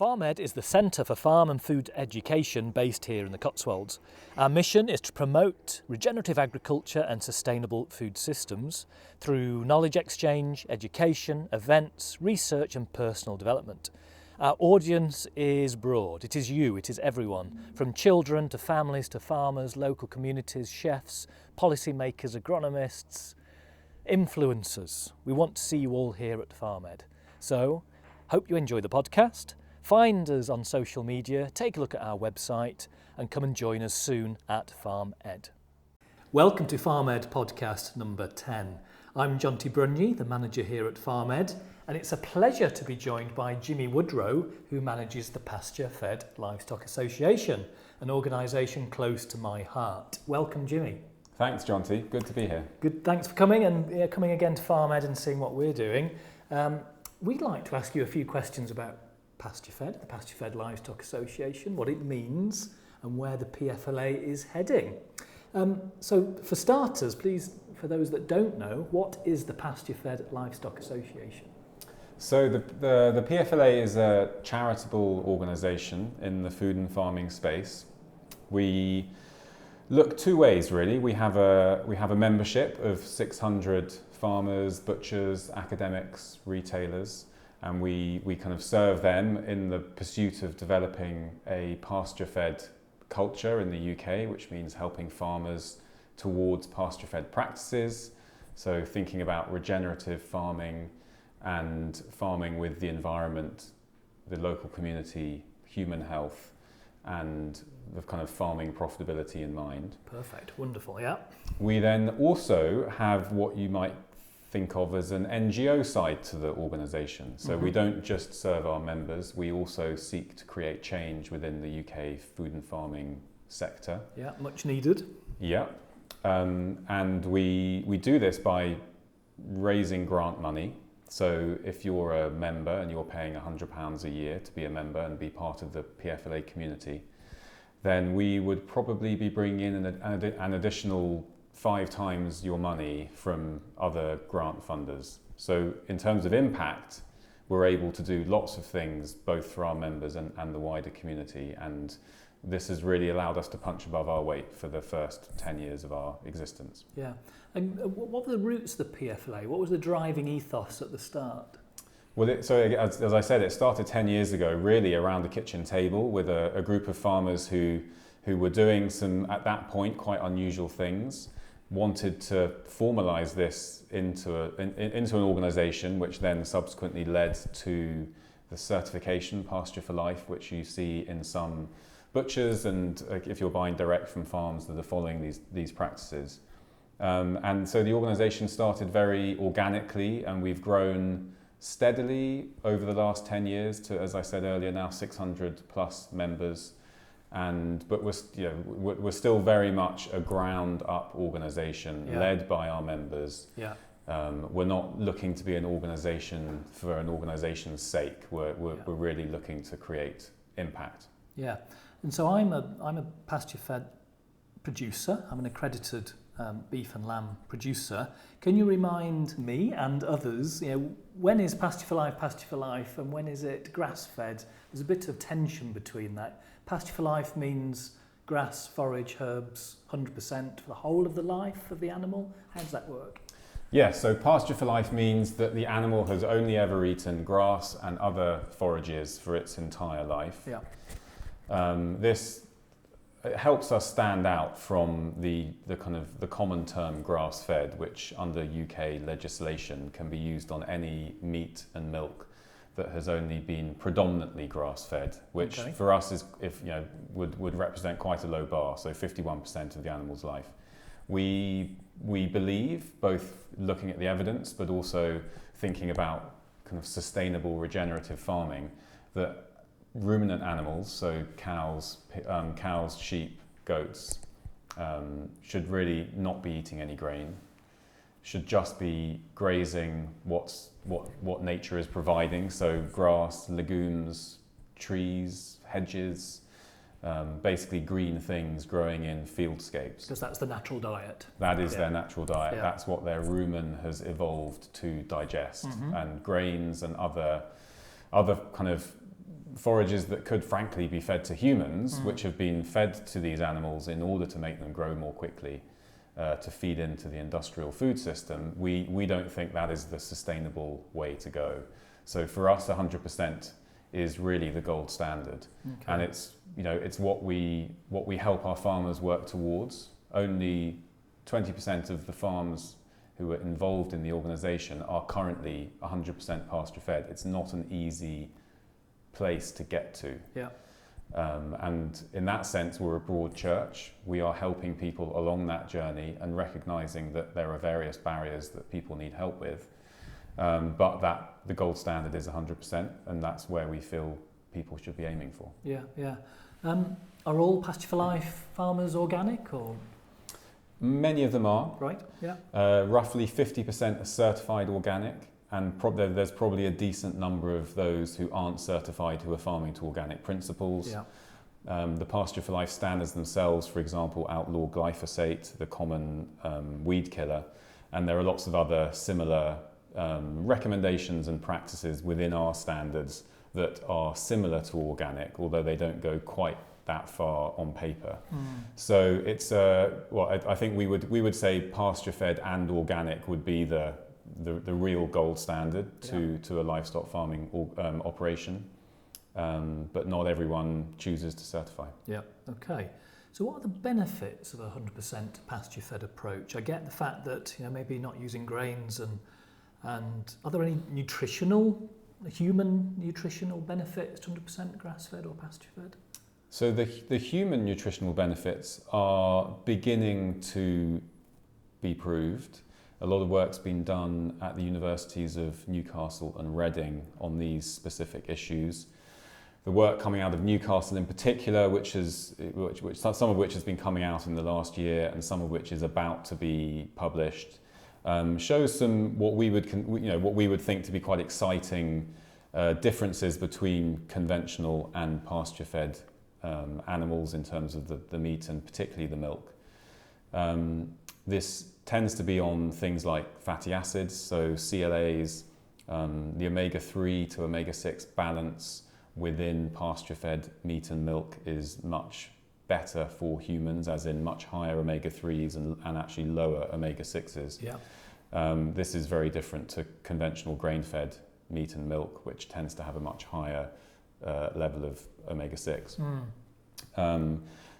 FarmEd is the centre for farm and food education based here in the Cotswolds. Our mission is to promote regenerative agriculture and sustainable food systems through knowledge exchange, education, events, research and personal development. Our audience is broad. It is you, it is everyone, from children to families to farmers, local communities, chefs, policymakers, agronomists, influencers. We want to see you all here at FarmEd. So, hope you enjoy the podcast. Find us on social media, take a look at our website and come and join us soon at FarmEd. Welcome to FarmEd podcast number 10. I'm Jonty Brunye, the manager here at FarmEd, and it's a pleasure to be joined by Jimmy Woodrow, who manages the Pasture-Fed Livestock Association, an organisation close to my heart. Welcome, Jimmy. Thanks, Jonty. Good to be here. Good. Thanks for coming and coming again to FarmEd and seeing what we're doing. We'd like to ask you a few questions about Pasture-Fed, the Pasture-Fed Livestock Association, what it means and where the PFLA is heading. So for starters, please, for those that don't know, what is the Pasture-Fed Livestock Association? So the PFLA is a charitable organisation in the food and farming space. We look two ways really. We have a membership of 600 farmers, butchers, academics, retailers, and we kind of serve them in the pursuit of developing a pasture-fed culture in the UK, which means helping farmers towards pasture-fed practices. So thinking about regenerative farming and farming with the environment, the local community, human health, and the kind of farming profitability in mind. Perfect, wonderful, yeah. We then also have what you might think of as an NGO side to the organisation. So we don't just serve our members, we also seek to create change within the UK food and farming sector. Yeah, much needed. Yeah, and we do this by raising grant money. So if you're a member and you're paying £100 a year to be a member and be part of the PFLA community, then we would probably be bringing in an additional 5 times your money from other grant funders. So in terms of impact, we're able to do lots of things both for our members and the wider community, and this has really allowed us to punch above our weight for the first 10 years of our existence. Yeah, and what were the roots of the PFLA? What was the driving ethos at the start? Well, as I said, it started 10 years ago really around the kitchen table with a group of farmers who were doing some, at that point, quite unusual things, wanted to formalise this into an organisation, which then subsequently led to the certification Pasture For Life, which you see in some butchers and if you're buying direct from farms that are following these practices. And so the organisation started very organically, and we've grown steadily over the last 10 years to, as I said earlier, now 600 plus members. But we're still very much a ground up organisation led by our members. Yeah. We're not looking to be an organisation for an organisation's sake. We're really looking to create impact. Yeah, and so I'm a pasture-fed producer. I'm an accredited beef and lamb producer. Can you remind me and others, when is Pasture For Life, and when is it grass-fed? There's a bit of tension between that. Pasture For Life means grass, forage, herbs, 100% for the whole of the life of the animal. How does that work? Yeah, so Pasture For Life means that the animal has only ever eaten grass and other forages for its entire life. Yeah. This helps us stand out from the common term grass-fed, which under UK legislation can be used on any meat and milk that has only been predominantly grass-fed, which for us would represent quite a low bar, so 51% of the animal's life. We believe, both looking at the evidence but also thinking about kind of sustainable regenerative farming, that ruminant animals, so cows, sheep, goats, should really not be eating any grain, should just be grazing what nature is providing, so grass, legumes, trees, hedges, basically green things growing in fieldscapes. Because that's the natural diet. That is their natural diet. Yeah. That's what their rumen has evolved to digest. And grains and other kind of forages that could frankly be fed to humans, which have been fed to these animals in order to make them grow more quickly, to feed into the industrial food system, we don't think that is the sustainable way to go. So for us, 100% is really the gold standard. Okay. And it's what we help our farmers work towards. Only 20% of the farms who are involved in the organisation are currently 100% pasture-fed. It's not an easy place to get to. Yeah. And in that sense, we're a broad church. We are helping people along that journey and recognising that there are various barriers that people need help with, but that the gold standard is 100%, and that's where we feel people should be aiming for. Yeah, yeah. Are all Pasture for Life farmers organic, or? Many of them are. Right, yeah. Roughly 50% are certified organic, and there's probably a decent number of those who aren't certified who are farming to organic principles. Yeah. The Pasture for Life standards themselves, for example, outlaw glyphosate, the common weed killer, and there are lots of other similar recommendations and practices within our standards that are similar to organic, although they don't go quite that far on paper. So it's I think we would say pasture-fed and organic would be the real gold standard to a livestock farming operation, but not everyone chooses to certify. Yeah. Okay. So what are the benefits of a 100% pasture-fed approach? I get the fact that maybe not using grains, and are there any human nutritional benefits to 100% grass-fed or pasture-fed? So the human nutritional benefits are beginning to be proved. A lot of work's been done at the universities of Newcastle and Reading on these specific issues. The work coming out of Newcastle in particular, some of which has been coming out in the last year and some of which is about to be published, shows some what we would think to be quite exciting differences between conventional and pasture-fed animals in terms of the meat and particularly the milk. This tends to be on things like fatty acids, so CLAs, the omega-3 to omega-6 balance within pasture-fed meat and milk is much better for humans, as in much higher omega-3s and actually lower omega-6s. Yeah. This is very different to conventional grain-fed meat and milk, which tends to have a much higher level of omega-6.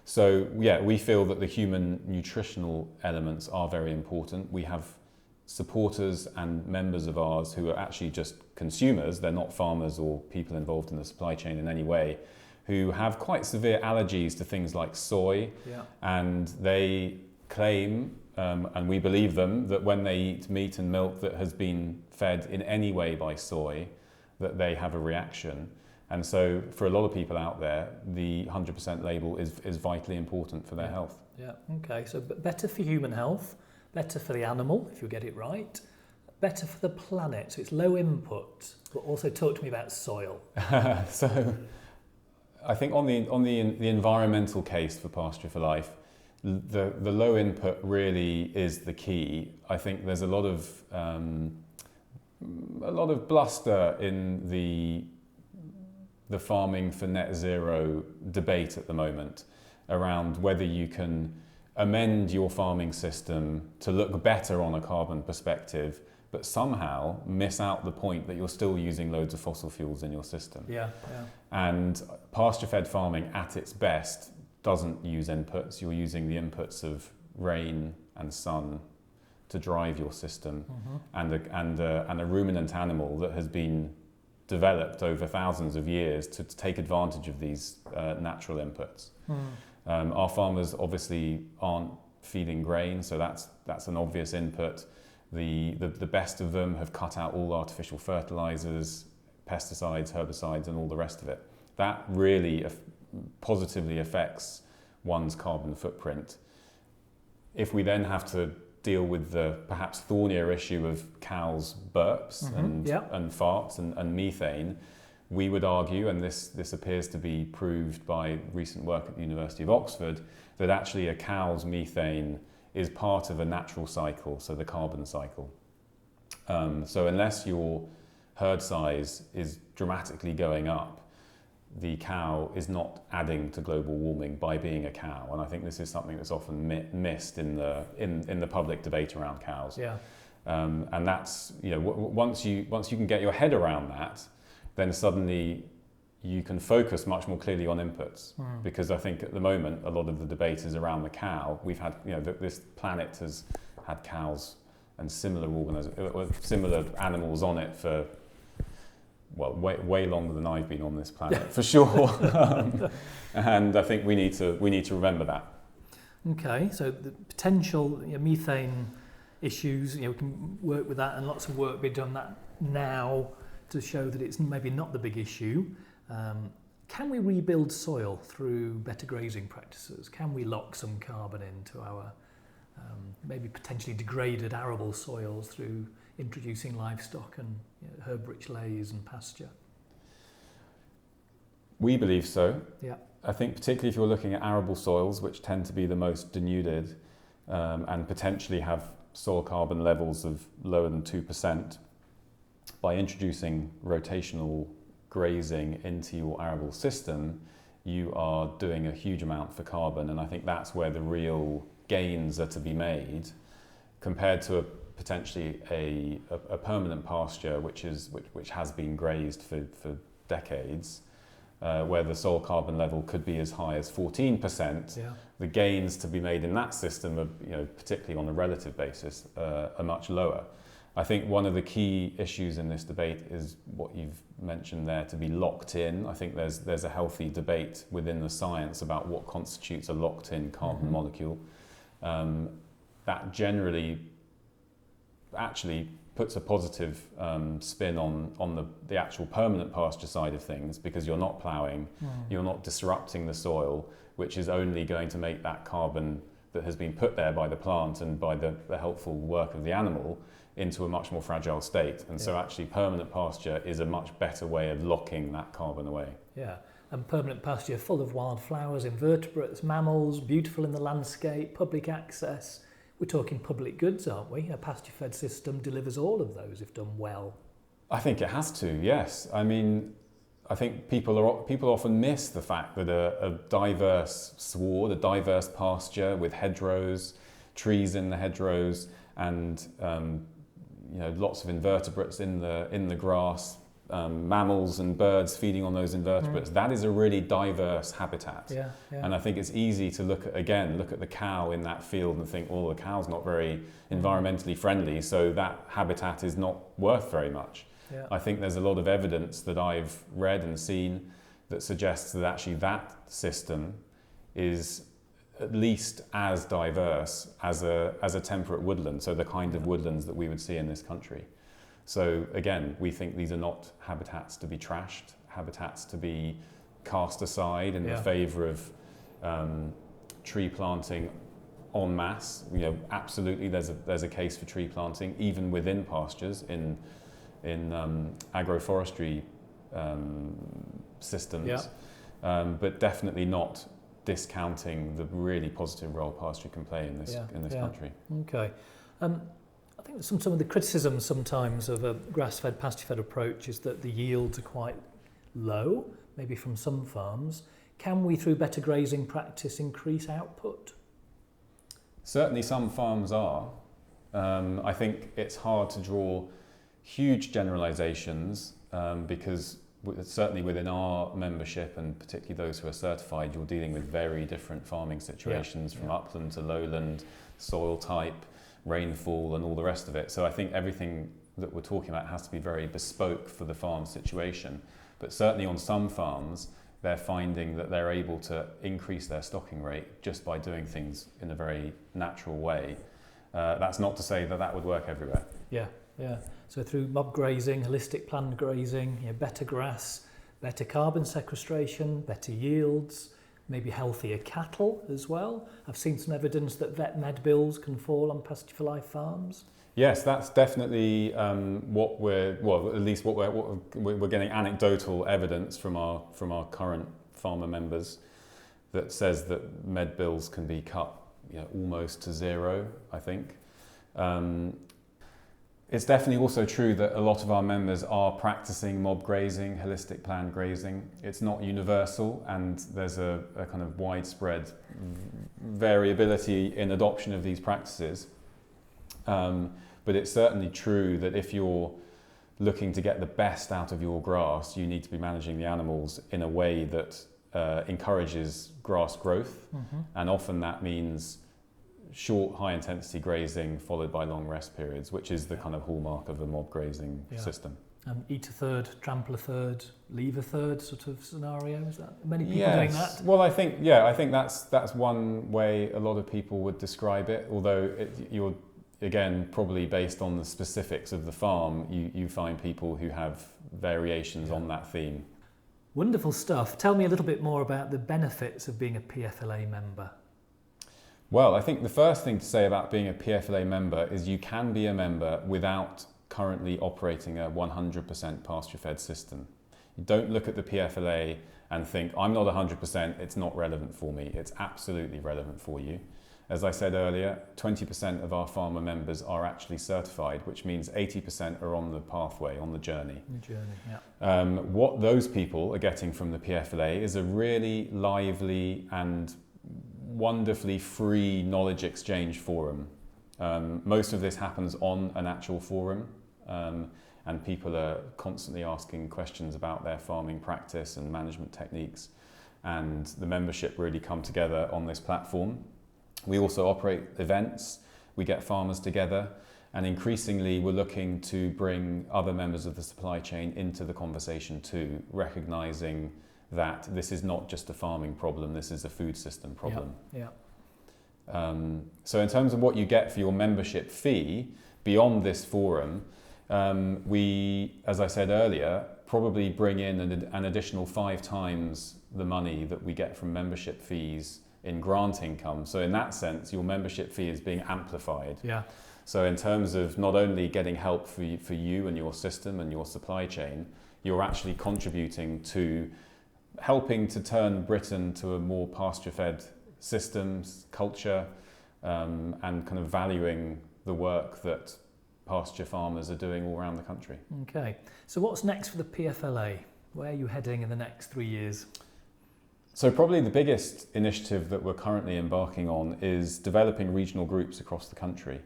So yeah, we feel that the human nutritional elements are very important. We have supporters and members of ours who are actually just consumers. They're not farmers or people involved in the supply chain in any way, who have quite severe allergies to things like soy. Yeah. And they claim, and we believe them, that when they eat meat and milk that has been fed in any way by soy, that they have a reaction. And so for a lot of people out there, the 100% label is vitally important for their health. Yeah, okay. So better for human health, better for the animal, if you get it right, better for the planet. So it's low input, but also talk to me about soil. So I think on the environmental case for Pasture for Life, the low input really is the key. I think there's a lot of bluster in the farming for net zero debate at the moment around whether you can amend your farming system to look better on a carbon perspective, but somehow miss out the point that you're still using loads of fossil fuels in your system. Yeah. And pasture-fed farming at its best doesn't use inputs. You're using the inputs of rain and sun to drive your system, and a ruminant animal that has been developed over thousands of years to take advantage of these natural inputs. Our farmers obviously aren't feeding grain, so that's an obvious input. The best of them have cut out all artificial fertilizers, pesticides, herbicides, and all the rest of it. That really positively affects one's carbon footprint. If we then have to deal with the perhaps thornier issue of cows' burps and farts and methane, we would argue, and this appears to be proved by recent work at the University of Oxford, that actually a cow's methane is part of a natural cycle, so the carbon cycle. So unless your herd size is dramatically going up, the cow is not adding to global warming by being a cow. And I think this is something that's often missed in the public debate around cows. Yeah. And that's, once you can get your head around that, then suddenly you can focus much more clearly on inputs. Because I think at the moment a lot of the debate is around the cow. We've had, this planet has had cows and similar animals on it for, well, way longer than I've been on this planet, for sure. And I think we need to remember that. Okay, so the potential methane issues, we can work with that, and lots of work being done that now to show that it's maybe not the big issue. Can we rebuild soil through better grazing practices? Can we lock some carbon into our maybe potentially degraded arable soils through introducing livestock and herb-rich lays and pasture? We believe so. Yeah. I think particularly if you're looking at arable soils, which tend to be the most denuded and potentially have soil carbon levels of lower than 2%, by introducing rotational grazing into your arable system, you are doing a huge amount for carbon, and I think that's where the real gains are to be made compared to potentially a permanent pasture which has been grazed for decades, where the soil carbon level could be as high as 14%. Yeah. The gains to be made in that system are, particularly on a relative basis, are much lower. I think one of the key issues in this debate is what you've mentioned there, to be locked in. I think there's a healthy debate within the science about what constitutes a locked-in carbon molecule. That generally actually puts a positive spin on the actual permanent pasture side of things, because you're not ploughing, you're not disrupting the soil, which is only going to make that carbon that has been put there by the plant and by the helpful work of the animal into a much more fragile state. And so actually permanent pasture is a much better way of locking that carbon away. Yeah. And permanent pasture full of wildflowers, invertebrates, mammals, beautiful in the landscape, public access. We're talking public goods, aren't we? A pasture-fed system delivers all of those if done well. I think it has to, yes. I mean, I think people often miss the fact that a diverse sward, a diverse pasture with hedgerows, trees in the hedgerows, and lots of invertebrates in the grass, mammals and birds feeding on those invertebrates. That is a really diverse habitat. Yeah. And I think it's easy to look at the cow in that field and think, well, the cow's not very environmentally friendly, so that habitat is not worth very much. Yeah. I think there's a lot of evidence that I've read and seen that suggests that actually that system is at least as diverse as a temperate woodland, so the kind of woodlands that we would see in this country. So again, we think these are not habitats to be trashed, habitats to be cast aside in the favour of tree planting en masse. Absolutely, there's a case for tree planting even within pastures in agroforestry systems, but definitely not discounting the really positive role pasture can play in this country. Okay. I think some of the criticism sometimes of a grass-fed, pasture-fed approach is that the yields are quite low, maybe from some farms. Can we, through better grazing practice, increase output? Certainly some farms are. I think it's hard to draw huge generalisations because certainly within our membership, and particularly those who are certified, you're dealing with very different farming situations from upland to lowland, soil type, rainfall and all the rest of it. So I think everything that we're talking about has to be very bespoke for the farm situation. But certainly on some farms, they're finding that they're able to increase their stocking rate just by doing things in a very natural way. That's not to say that that would work everywhere. Yeah. So through mob grazing, holistic planned grazing, better grass, better carbon sequestration, better yields, maybe healthier cattle as well. I've seen some evidence that vet med bills can fall on Pasture for Life farms. Yes, that's definitely what we're getting anecdotal evidence from our current farmer members that says that med bills can be cut almost to zero, I think. It's definitely also true that a lot of our members are practicing mob grazing, holistic planned grazing. It's not universal, and there's a kind of widespread variability in adoption of these practices. But it's certainly true that if you're looking to get the best out of your grass, you need to be managing the animals in a way that encourages grass growth, and often that means short, high-intensity grazing followed by long rest periods, which is the kind of hallmark of the mob grazing system. Eat a third, trample a third, leave a third sort of scenario. Is that many people doing that? Well, I think that's one way a lot of people would describe it. Although you're again probably based on the specifics of the farm, you find people who have variations on that theme. Wonderful stuff. Tell me a little bit more about the benefits of being a PFLA member. Well, I think the first thing to say about being a PFLA member is you can be a member without currently operating a 100% pasture-fed system. You don't look at the PFLA and think, I'm not 100%, it's not relevant for me. It's absolutely relevant for you. As I said earlier, 20% of our farmer members are actually certified, which means 80% are on the pathway, on the journey. What those people are getting from the PFLA is a really lively and wonderfully free knowledge exchange forum. Most of this happens on an actual forum, and people are constantly asking questions about their farming practice and management techniques, and the membership really come together on this platform. We also operate events, we get farmers together, and increasingly we're looking to bring other members of the supply chain into the conversation too, recognising that this is not just a farming problem, this is a food system problem. So in terms of what you get for your membership fee, beyond this forum, we, as I said earlier, probably bring in an additional 5 times the money that we get from membership fees in grant income. So in that sense, your membership fee is being amplified. So in terms of not only getting help for you and your system and your supply chain, you're actually contributing to helping to turn Britain to a more pasture-fed systems, culture, and kind of valuing the work that pasture farmers are doing all around the country. Okay, so what's next for the PFLA? Where are you heading in the next 3 years? So probably the biggest initiative that we're currently embarking on is developing regional groups across the country.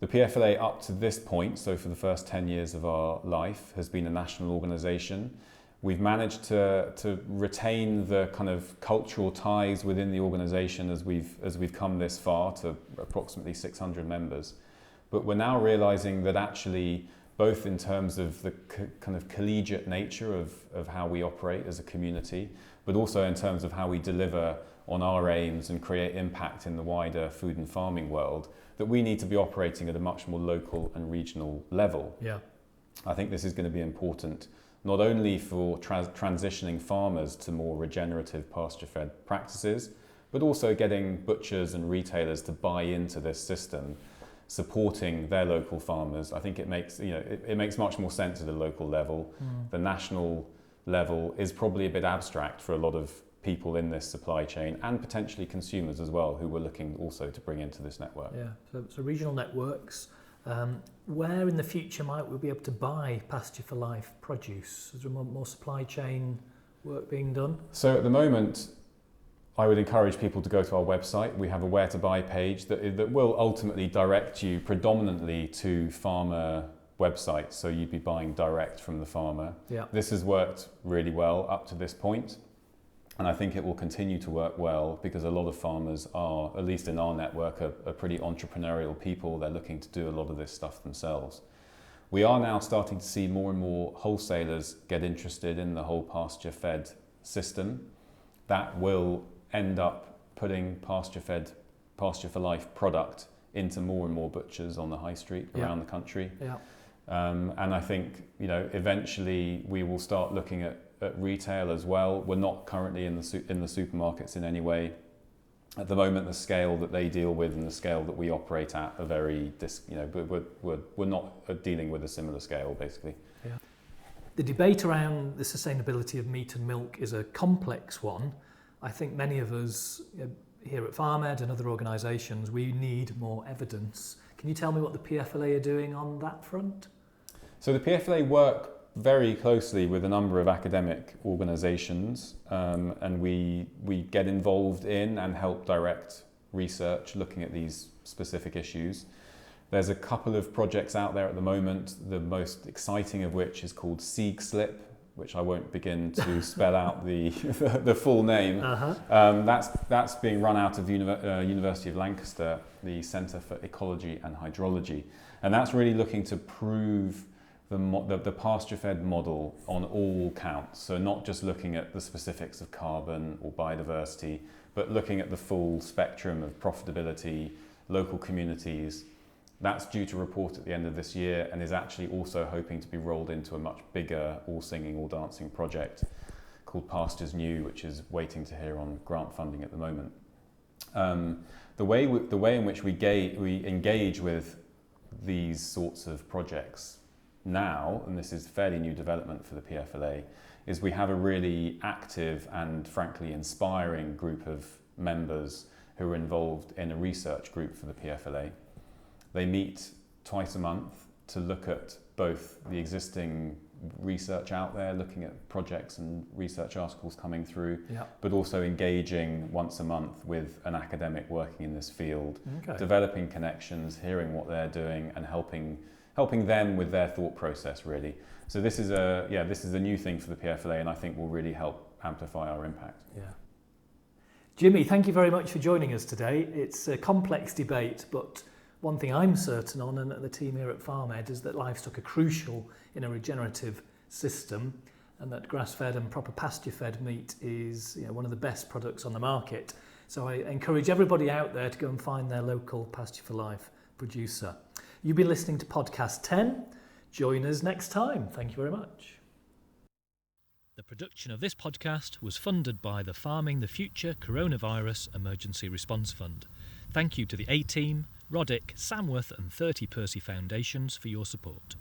The PFLA up to this point, so for the first 10 years of our life, has been a national organisation. We've managed to retain the kind of cultural ties within the organisation as we've come this far to approximately 600 members. But we're now realising that actually, both in terms of the kind of collegiate nature of how we operate as a community, but also in terms of how we deliver on our aims and create impact in the wider food and farming world, that we need to be operating at a much more local and regional level. I think this is going to be important, not only for transitioning farmers to more regenerative pasture-fed practices, but also getting butchers and retailers to buy into this system, supporting their local farmers. I think it makes much more sense at a local level. The national level is probably a bit abstract for a lot of people in this supply chain, and potentially consumers as well, who we're looking also to bring into this network. So regional networks. Where in the future might we be able to buy Pasture for Life produce? Is there more supply chain work being done? So at the moment, I would encourage people to go to our website. We have a where to buy page that will ultimately direct you predominantly to farmer websites, so you'd be buying direct from the farmer. This has worked really well up to this point, and I think it will continue to work well because a lot of farmers are, at least in our network, are pretty entrepreneurial people. They're looking to do a lot of this stuff themselves. We are now starting to see more and more wholesalers get interested in the whole pasture-fed system. That will end up putting pasture-fed, Pasture for Life product into more and more butchers on the high street around the country. And I think, eventually we will start looking at retail as well. We're not currently in the supermarkets in any way. At the moment, the scale that they deal with and the scale that we operate at are very, we're not dealing with a similar scale, basically. The debate around the sustainability of meat and milk is a complex one. I think many of us here at FarmEd and other organisations, we need more evidence. Can Can you tell me what the PFLA are doing on that front? So the PFLA work very closely with a number of academic organisations, and we get involved in and help direct research looking at these specific issues. There's a couple of projects out there at the moment, the most exciting of which is called Seed Slip, which I won't begin to spell out the full name. That's being run out of University of Lancaster, the Centre for Ecology and Hydrology, and that's really looking to prove the pasture-fed model on all counts. So not just looking at the specifics of carbon or biodiversity, but looking at the full spectrum of profitability, local communities. That's due to report at the end of this year and is actually also hoping to be rolled into a much bigger all singing, all dancing project called Pastures New, which is waiting to hear on grant funding at the moment. The way in which we engage with these sorts of projects now, and this is fairly new development for the PFLA, is we have a really active and frankly inspiring group of members who are involved in a research group for the PFLA. They meet twice a month to look at both the existing research out there, looking at projects and research articles coming through, but also engaging once a month with an academic working in this field, developing connections, hearing what they're doing and helping them with their thought process really. So this is a new thing for the PFLA and I think will really help amplify our impact. Yeah. Jimmy, thank you very much for joining us today. It's a complex debate, but one thing I'm certain on, and the team here at FarmEd, is that livestock are crucial in a regenerative system, and that grass-fed and proper pasture-fed meat is one of the best products on the market. So I encourage everybody out there to go and find their local Pasture for Life producer. You've been listening to podcast 10. Join us next time. Thank you very much. The production of this podcast was funded by the Farming the Future Coronavirus Emergency Response Fund. Thank you to the A-Team, Roddick, Samworth and 30 Percy Foundations for your support.